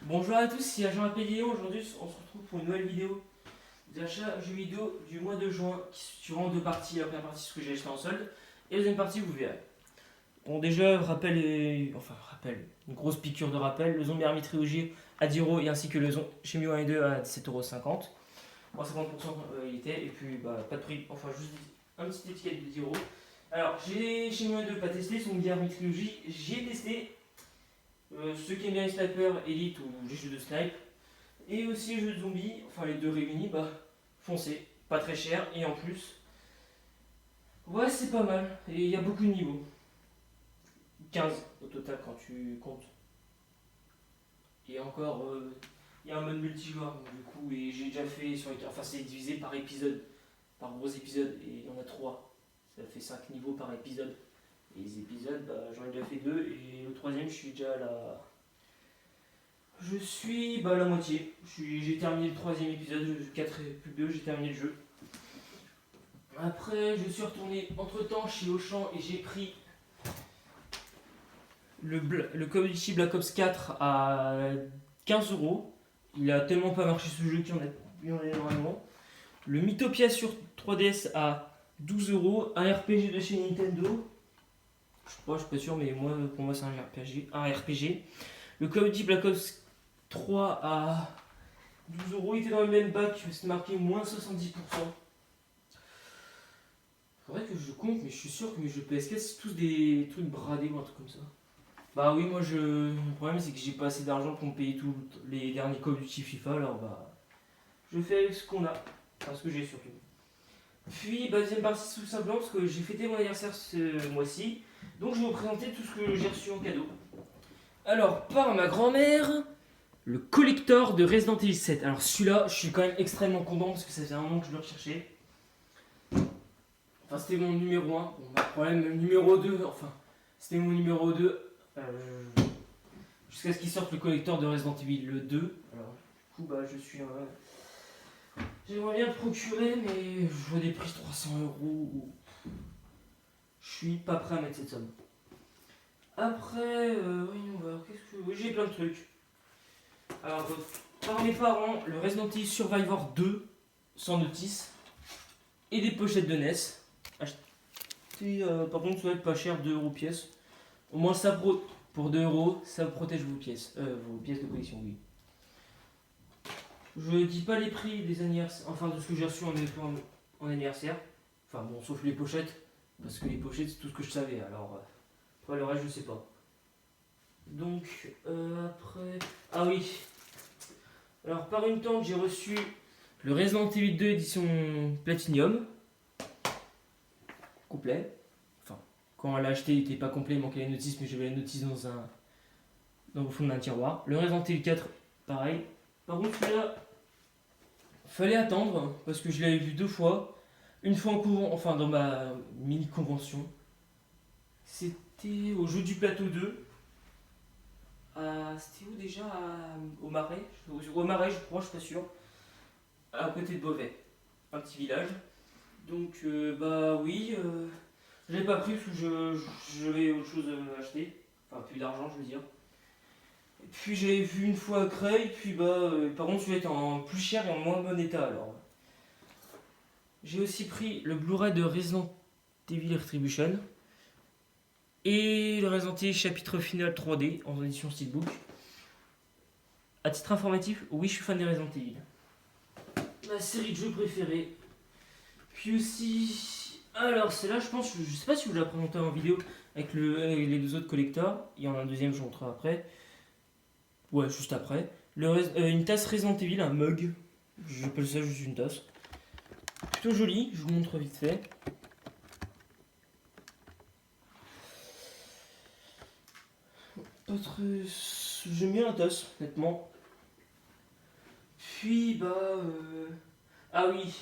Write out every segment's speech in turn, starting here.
Bonjour à tous, c'est Agent Apélio. Aujourd'hui, on se retrouve pour une nouvelle vidéo d'achat jeux vidéo du mois de juin qui se situera en deux parties. La première partie, ce que j'ai acheté en solde, et la deuxième partie, vous verrez. Bon, déjà, rappel, une grosse piqûre de rappel. Le Zombie Army Trilogy à 10 € et ainsi que le Shenmue 1 et 2 à 17,50 €. Moins 50% il était, et puis pas de prix, enfin juste un petit étiquette de 10 €. Alors, j'ai Shenmue 1 et 2 pas testé, Zombie Army Trilogy, j'ai testé. Ceux qui aiment bien les snipers, Elite ou les jeux de snipe, et aussi les jeux de zombies, enfin les deux réunis, foncez, pas très cher, et en plus, ouais c'est pas mal, et il y a beaucoup de niveaux. 15 au total quand tu comptes. Et encore, il y a un mode multijoueur, donc, du coup, et j'ai déjà fait sur les... Enfin c'est divisé par épisode, par gros épisode, et il y en a 3. Ça fait 5 niveaux par épisode. Et les épisodes, j'en ai déjà fait 2, et le troisième, je suis déjà à la... Je suis à la moitié. J'ai terminé le troisième épisode, 4 et plus 2, j'ai terminé le jeu. Après, je suis retourné entre temps chez Auchan et j'ai pris le Call of Duty Black Ops 4 à 15 €. Il a tellement pas marché ce jeu qu'il y en a énormément. Le Mythopia sur 3DS à 12 €. Un RPG de chez Nintendo. Je suis pas sûr, mais pour moi c'est un RPG. Le Call of Duty Black Ops 3 à 12 €, il était dans le même bac, c'est marqué moins 70%. Faudrait que je compte, mais je suis sûr que mes jeux PS4 c'est tous des trucs bradés ou un truc comme ça. Bah oui, le problème c'est que j'ai pas assez d'argent pour me payer tous les derniers Call of Duty FIFA, alors je fais avec ce qu'on a, enfin ce que j'ai surtout. Puis deuxième partie tout simplement parce que j'ai fêté mon anniversaire ce mois-ci, donc je vais vous présenter tout ce que j'ai reçu en cadeau. Alors, par ma grand-mère, le collector de Resident Evil 7. Alors celui-là, je suis quand même extrêmement content parce que ça fait un moment que je le recherchais. Enfin, c'était mon numéro 1. Bon, pas de problème, le numéro 2, enfin, c'était mon numéro 2. Jusqu'à ce qu'il sorte le collector de Resident Evil le 2. Alors, du coup, je suis... J'aimerais bien le procurer, mais je vois des prix de 300 €. Je suis pas prêt à mettre cette somme. Après, oui, on va... Qu'est-ce que... Oui, j'ai plein de trucs. Alors, par mes parents, le Resident Evil Survivor 2 sans notice et des pochettes de NES. Acheté, par contre, ça va être pas cher, 2 € pièce. Au moins, pour 2 €, ça protège vos pièces de collection, oui. Je dis pas les prix des anniversaires, enfin de ce que j'ai reçu en anniversaire. Enfin bon, sauf les pochettes, parce que les pochettes c'est tout ce que je savais. Alors, après le reste, je sais pas. Donc, après. Ah oui, alors, par une tante, j'ai reçu le Resident Evil 2 édition Platinum. Complet. Enfin, quand elle l'a acheté, il n'était pas complet, il manquait la notice, mais j'avais la notice dans le fond d'un tiroir. Le Resident Evil 4, pareil. Par contre, celui-là, fallait attendre, parce que je l'avais vu 2 fois. Une fois enfin dans ma mini-convention. C'était au jeu du plateau 2. C'était où déjà au Marais. Au Marais, je crois, je suis pas sûr. À côté de Beauvais. Un petit village. Donc, oui. Je l'ai pas pris parce que j'avais autre chose à acheter. Enfin, plus d'argent, je veux dire. Et puis, j'avais vu une fois à Creil. Puis, par contre, celui-là était en plus cher et en moins bon état alors. J'ai aussi pris le Blu-ray de Resident Evil Retribution. Et le Resident Evil chapitre final 3D en édition Steelbook. À titre informatif, oui, je suis fan des Resident Evil. Ma série de jeux préférée. Puis aussi. Alors, celle-là, je pense, je sais pas si vous la présentez en vidéo avec les 2 autres collectors. Il y en a un deuxième, je vous montrerai après. Ouais, juste après. Une tasse Resident Evil, un mug. J'appelle ça juste une tasse. Plutôt jolie, je vous montre vite fait. Pas très... J'aime bien la tasse, honnêtement. Puis, ah oui.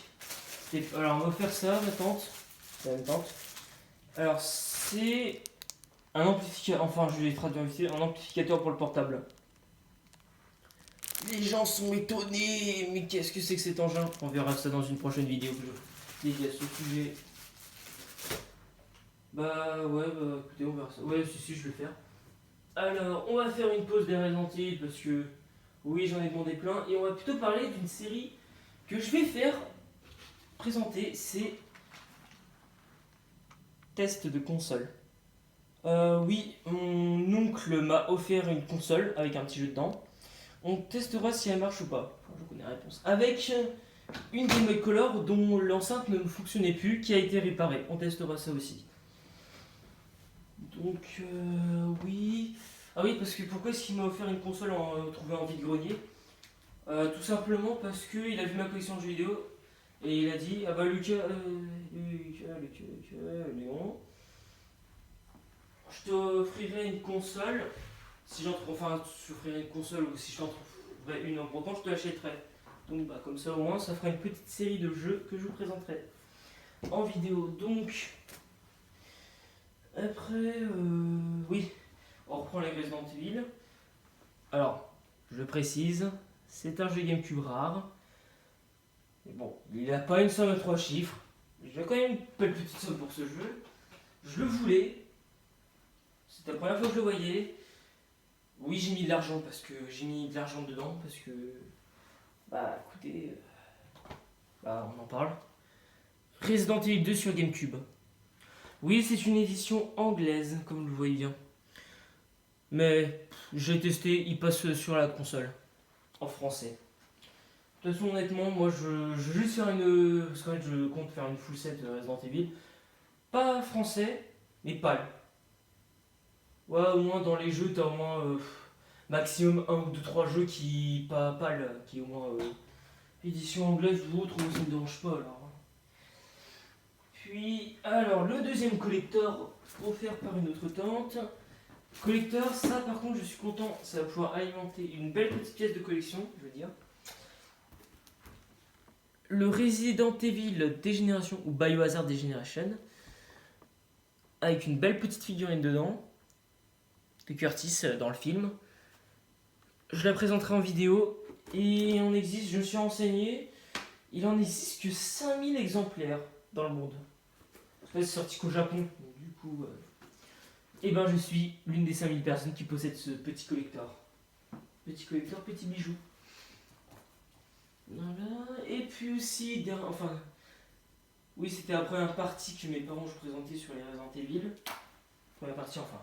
Alors, on va faire ça, ma tante. C'est la même tante. Alors, c'est un amplificateur. Enfin, je vais traduire vite fait. Un amplificateur pour le portable. Les gens sont étonnés. Mais qu'est-ce que c'est que cet engin? On verra ça dans une prochaine vidéo que je dédie à ce sujet. Écoutez, on verra ça. Ouais, si, je vais le faire. Alors, on va faire une pause des Resident Evil parce que Oui, j'en ai demandé plein. Et on va plutôt parler d'une série que je vais présenter. C'est test de console. Oui, mon oncle m'a offert une console avec un petit jeu dedans. On testera si elle marche ou pas. Enfin, je connais la réponse. Avec une Game Boy Color dont l'enceinte ne fonctionnait plus, qui a été réparée. On testera ça aussi. Donc, oui. Ah oui, parce que pourquoi est-ce qu'il m'a offert une console trouvée en vide-grenier? Tout simplement parce qu'il a vu ma collection de jeux vidéo et il a dit: ah bah Lucas, Léon, je t'offrirai une console. Si j'en trouve, enfin, je t'offrirai une console ou si je t'en trouverai une en brocante, je te l'achèterai. Donc, bah, comme ça, au moins, ça fera une petite série de jeux que je vous présenterai en vidéo. Donc, après, oui, on reprend les Resident Evil. Alors, je précise, c'est un jeu GameCube rare. Mais bon, il n'a pas une somme à 3 chiffres. J'ai quand même une belle petite somme pour ce jeu. Je le voulais. C'était la première fois que je le voyais. Oui, j'ai mis de l'argent parce que j'ai mis de l'argent dedans parce que, bah, écoutez, bah, on en parle. Resident Evil 2 sur GameCube. Oui, c'est une édition anglaise, comme vous le voyez bien. Mais j'ai testé, il passe sur la console en français. De toute façon, honnêtement, moi je veux juste faire une. Parce qu'en fait, je compte faire une full set de Resident Evil. Pas français, mais PAL. Ouais, au moins dans les jeux, t'as au moins maximum 1 ou 2, 3 jeux qui. Pas PAL, qui est au moins édition anglaise ou autre, moi ça me dérange pas alors. Puis, alors, le deuxième collector offert par une autre tante. Collector, ça par contre, je suis content, ça va pouvoir alimenter une belle petite pièce de collection, je veux dire. Le Resident Evil Dégénération ou Biohazard Dégénération, avec une belle petite figurine dedans, de Curtis dans le film. Je la présenterai en vidéo, et je me suis renseigné, il en existe que 5000 exemplaires dans le monde. C'est sorti qu'au Japon, donc du coup, et ben je suis l'une des 5000 personnes qui possèdent ce petit collector. Petit collector, petit bijou. Voilà. Et puis aussi, enfin, oui, c'était la première partie que mes parents je présentais sur les Resident Evil. Première partie, enfin.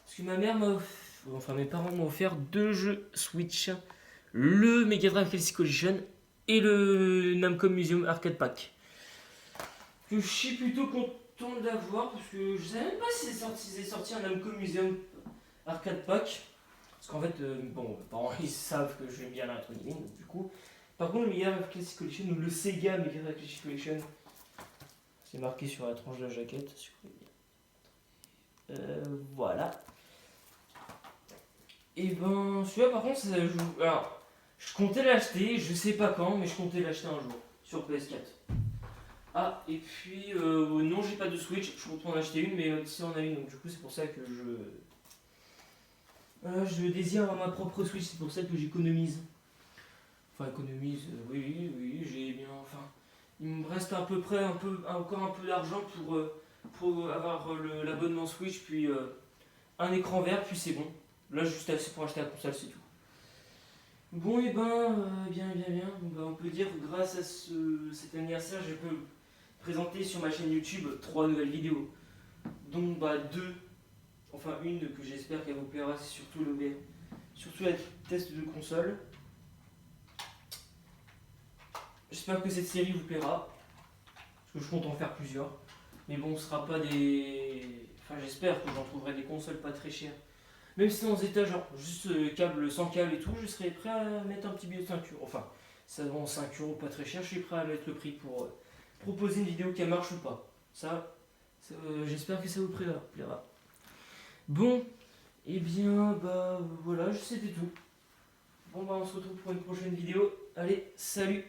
Parce que mes parents m'ont offert 2 jeux Switch, le Mega Drive Classic Collection et le Namco Museum Arcade Pack. Que je suis plutôt content d'avoir parce que je savais même pas si c'est sorti un Namco Museum Arcade Pack. Parce qu'en fait, bon, mes parents ils savent que j'aime bien la rétro gaming, donc du coup. Par contre, le Mega Drive Classic Collection ou le Sega Mega Drive Classic Collection, c'est marqué sur la tranche de la jaquette. Voilà. Et ben, celui-là par contre, ça joue. Alors, je comptais l'acheter, je sais pas quand, mais je comptais l'acheter un jour sur PS4. Ah, et puis, non, j'ai pas de Switch, je compte en acheter une, mais si on a une, donc du coup, c'est pour ça que je désire avoir ma propre Switch, c'est pour ça que j'économise. Enfin, économise, oui, j'ai bien. Enfin, il me reste à peu près encore un peu d'argent pour avoir l'abonnement Switch, puis un écran vert, puis c'est bon. Là, juste assez pour acheter la console, c'est tout. Bon, et ben, bien. Bon, ben, on peut dire que grâce à cet anniversaire, je peux présenter sur ma chaîne YouTube 3 nouvelles vidéos. Dont bah, 2, enfin une que j'espère qu'elle vous plaira, c'est surtout la test de console. J'espère que cette série vous plaira, parce que je compte en faire plusieurs. Mais bon, ce sera pas des. Enfin, j'espère que j'en trouverai des consoles pas très chères. Même si dans état genre juste câble, sans câble et tout, je serais prêt à mettre un petit billet de 5 euros. Enfin, ça vend 5 euros, pas très cher, je suis prêt à mettre le prix pour proposer une vidéo qui marche ou pas. Ça j'espère que ça vous plaira. Bon, et bien, bah voilà, c'était tout. Bon, bah on se retrouve pour une prochaine vidéo. Allez, salut!